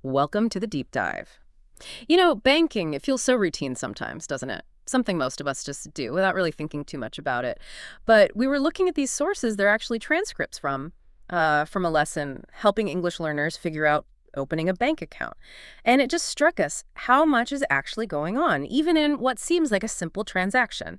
Welcome to the deep dive. Banking, it feels so routine sometimes, doesn't it? Something most of us just do without really thinking too much about it. But we were looking at these sources, they're actually transcripts from a lesson helping English learners figure out opening a bank account. And it just struck us how much is actually going on, even in what seems like a simple transaction.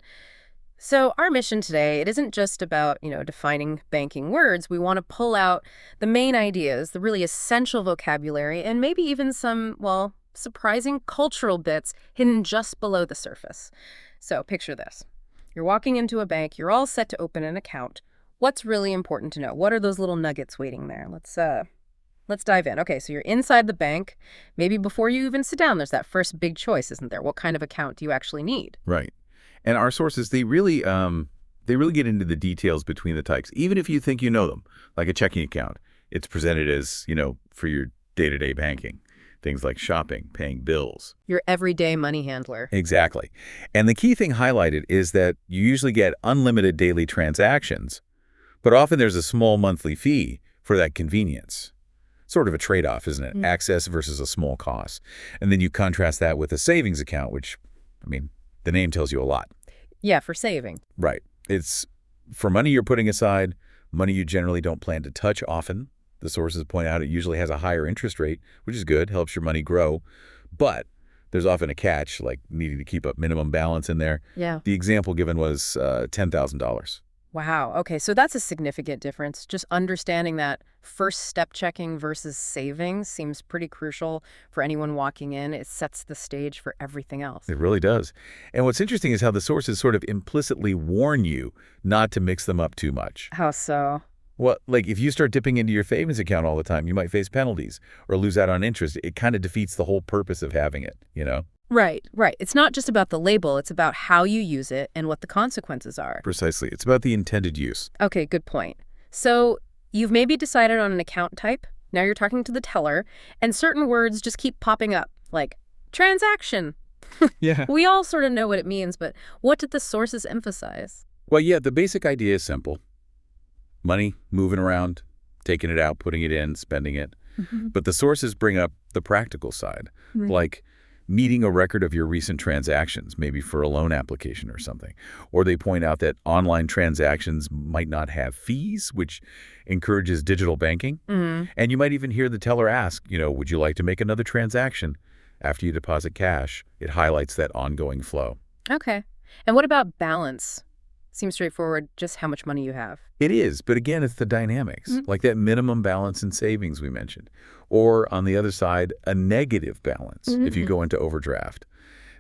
So our mission today, it isn't just about, defining banking words. We want to pull out the main ideas, the really essential vocabulary, and maybe even some, well, surprising cultural bits hidden just below the surface. So picture this. You're walking into a bank, you're all set to open an account. What's really important to know? What are those little nuggets waiting there? Let's dive in. Okay, so you're inside the bank. Maybe before you even sit down, there's that first big choice, isn't there? What kind of account do you actually need? Right. And our sources, they really get into the details between the types, even if you think you know them, like a checking account. It's presented as, for your day-to-day banking, things like shopping, paying bills. Your everyday money handler. Exactly. And the key thing highlighted is that you usually get unlimited daily transactions, but often there's a small monthly fee for that convenience. Sort of a trade-off, isn't it? Access versus a small cost. And then you contrast that with a savings account, which, the name tells you a lot. Yeah, for saving. Right. It's for money you're putting aside, money you generally don't plan to touch often. The sources point out it usually has a higher interest rate, which is good, helps your money grow. But there's often a catch, like needing to keep a minimum balance in there. Yeah. The example given was $10,000. Wow. Okay, so that's a significant difference. Just understanding that first step checking versus savings seems pretty crucial for anyone walking in. It sets the stage for everything else. It really does. And what's interesting is how the sources sort of implicitly warn you not to mix them up too much. How so? Well, like if you start dipping into your savings account all the time, you might face penalties or lose out on interest. It kind of defeats the whole purpose of having it. Right. It's not just about the label. It's about how you use it and what the consequences are. Precisely. It's about the intended use. Okay, good point. So you've maybe decided on an account type. Now you're talking to the teller, and certain words just keep popping up, like transaction. Yeah. We all sort of know what it means, but what did the sources emphasize? Well, yeah, the basic idea is simple. Money, moving around, taking it out, putting it in, spending it. But the sources bring up the practical side, like needing a record of your recent transactions, maybe for a loan application or something. Or they point out that online transactions might not have fees, which encourages digital banking. And you might even hear the teller ask, would you like to make another transaction? After you deposit cash, it highlights that ongoing flow. Okay. And what about balance? Seems straightforward, just how much money you have. It is, but again, it's the dynamics, like that minimum balance in savings we mentioned. Or on the other side, a negative balance if you go into overdraft.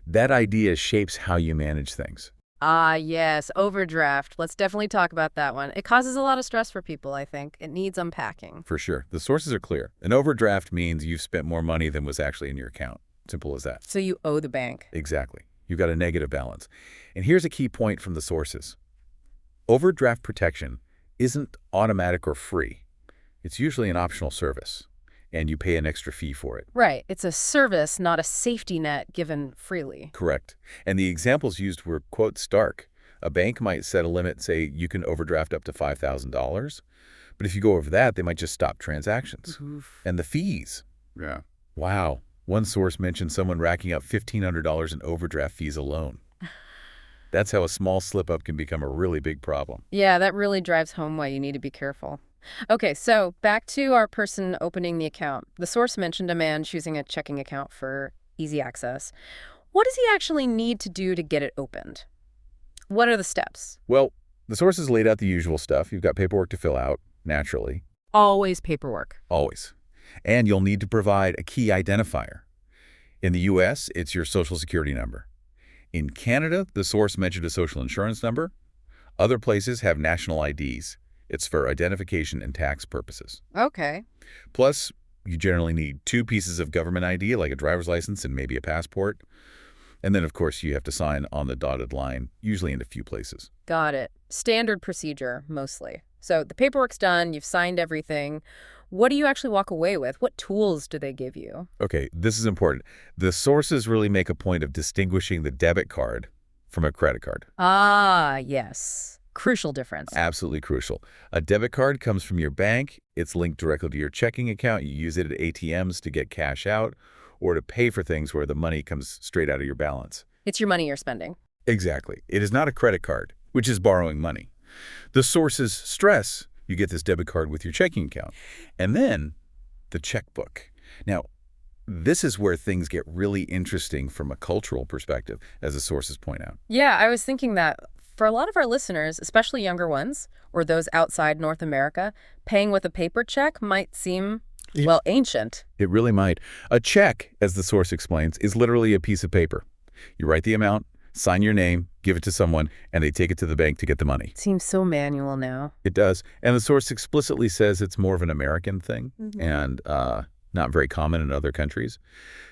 That idea shapes how you manage things. Ah, yes, overdraft. Let's definitely talk about that one. It causes a lot of stress for people, I think. It needs unpacking. For sure. The sources are clear. An overdraft means you've spent more money than was actually in your account. Simple as that. So you owe the bank. Exactly. You've got a negative balance. And here's a key point from the sources. Overdraft protection isn't automatic or free. It's usually an optional service, and you pay an extra fee for it. Right. It's a service, not a safety net given freely. Correct. And the examples used were, quote, stark. A bank might set a limit, say you can overdraft up to $5,000, but if you go over that, they might just stop transactions. And the fees. Yeah. Wow. One source mentioned someone racking up $1,500 in overdraft fees alone. That's how a small slip-up can become a really big problem. Yeah, that really drives home why you need to be careful. Okay, so back to our person opening the account. The source mentioned a man choosing a checking account for easy access. What does he actually need to do to get it opened? What are the steps? Well, the sources laid out the usual stuff. You've got paperwork to fill out, naturally. Always paperwork. Always. And you'll need to provide a key identifier. In the U.S., it's your Social Security number. In Canada, the source mentioned a social insurance number. Other places have national IDs. It's for identification and tax purposes. Okay. Plus, you generally need 2 pieces of government ID, like a driver's license and maybe a passport. And then, of course, you have to sign on the dotted line, usually in a few places. Got it. Standard procedure, mostly. So the paperwork's done, you've signed everything. What do you actually walk away with? What tools do they give you? Okay, this is important. The sources really make a point of distinguishing the debit card from a credit card. Ah, yes. Crucial difference. Absolutely crucial. A debit card comes from your bank. It's linked directly to your checking account. You use it at ATMs to get cash out or to pay for things where the money comes straight out of your balance. It's your money you're spending. Exactly. It is not a credit card, which is borrowing money. The sources stress you get this debit card with your checking account. And then the checkbook. Now, this is where things get really interesting from a cultural perspective, as the sources point out. Yeah, I was thinking that for a lot of our listeners, especially younger ones, or those outside North America, paying with a paper check might seem, well, ancient. It really might. A check, as the source explains, is literally a piece of paper. You write the amount, sign your name, give it to someone, and they take it to the bank to get the money. It seems so manual now. It does. And the source explicitly says it's more of an American thing and not very common in other countries.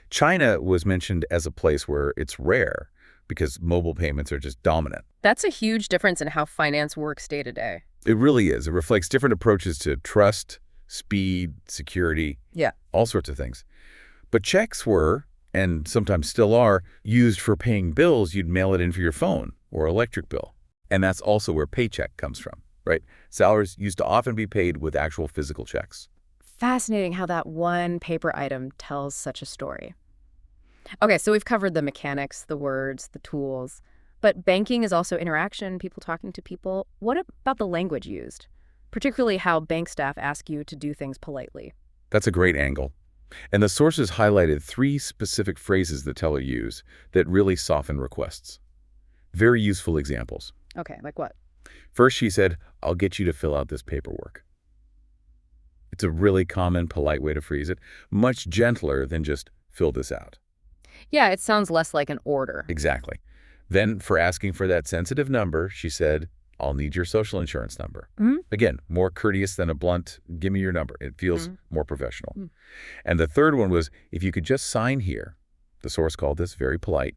China was mentioned as a place where it's rare because mobile payments are just dominant. That's a huge difference in how finance works day to day. It really is. It reflects different approaches to trust, speed, security, all sorts of things. But checks were, and sometimes still are, used for paying bills. You'd mail it in for your phone or electric bill. And that's also where paycheck comes from, right? Salaries used to often be paid with actual physical checks. Fascinating how that one paper item tells such a story. Okay, so we've covered the mechanics, the words, the tools, but banking is also interaction, people talking to people. What about the language used? Particularly how bank staff ask you to do things politely. That's a great angle. And the sources highlighted 3 specific phrases the teller used that really soften requests. Very useful examples. Okay, like what? First, she said, "I'll get you to fill out this paperwork." It's a really common, polite way to phrase it, much gentler than just "fill this out." Yeah, it sounds less like an order. Exactly. Then, for asking for that sensitive number, she said, "I'll need your social insurance number." Again, more courteous than a blunt, "Give me your number." It feels more professional. And the third one was, "If you could just sign here." The source called this very polite,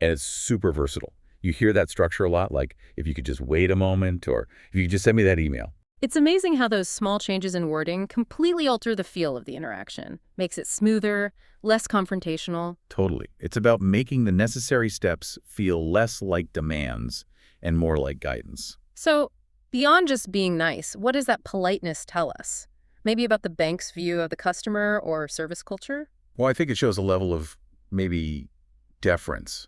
and it's super versatile. You hear that structure a lot, like, "If you could just wait a moment," or "If you could just send me that email." It's amazing how those small changes in wording completely alter the feel of the interaction. Makes it smoother, less confrontational. Totally. It's about making the necessary steps feel less like demands and more like guidance. So, beyond just being nice, what does that politeness tell us? Maybe about the bank's view of the customer or service culture? Well, I think it shows a level of maybe deference.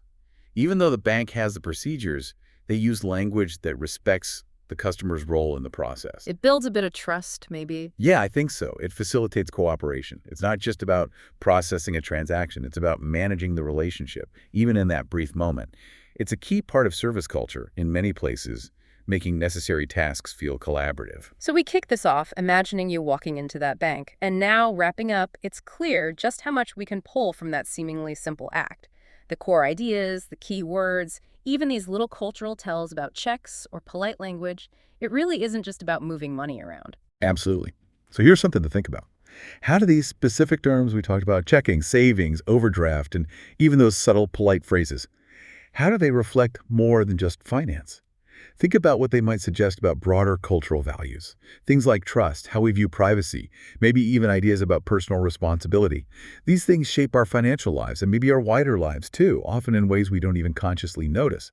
Even though the bank has the procedures, they use language that respects the customer's role in the process. It builds a bit of trust, maybe. Yeah, I think so. It facilitates cooperation. It's not just about processing a transaction. It's about managing the relationship, even in that brief moment. It's a key part of service culture in many places, making necessary tasks feel collaborative. So we kick this off, imagining you walking into that bank. And now, wrapping up, it's clear just how much we can pull from that seemingly simple act. The core ideas, the key words, even these little cultural tells about checks or polite language, it really isn't just about moving money around. Absolutely. So here's something to think about. How do these specific terms we talked about, checking, savings, overdraft, and even those subtle, polite phrases, how do they reflect more than just finance? Think about what they might suggest about broader cultural values. Things like trust, how we view privacy, maybe even ideas about personal responsibility. These things shape our financial lives and maybe our wider lives too, often in ways we don't even consciously notice.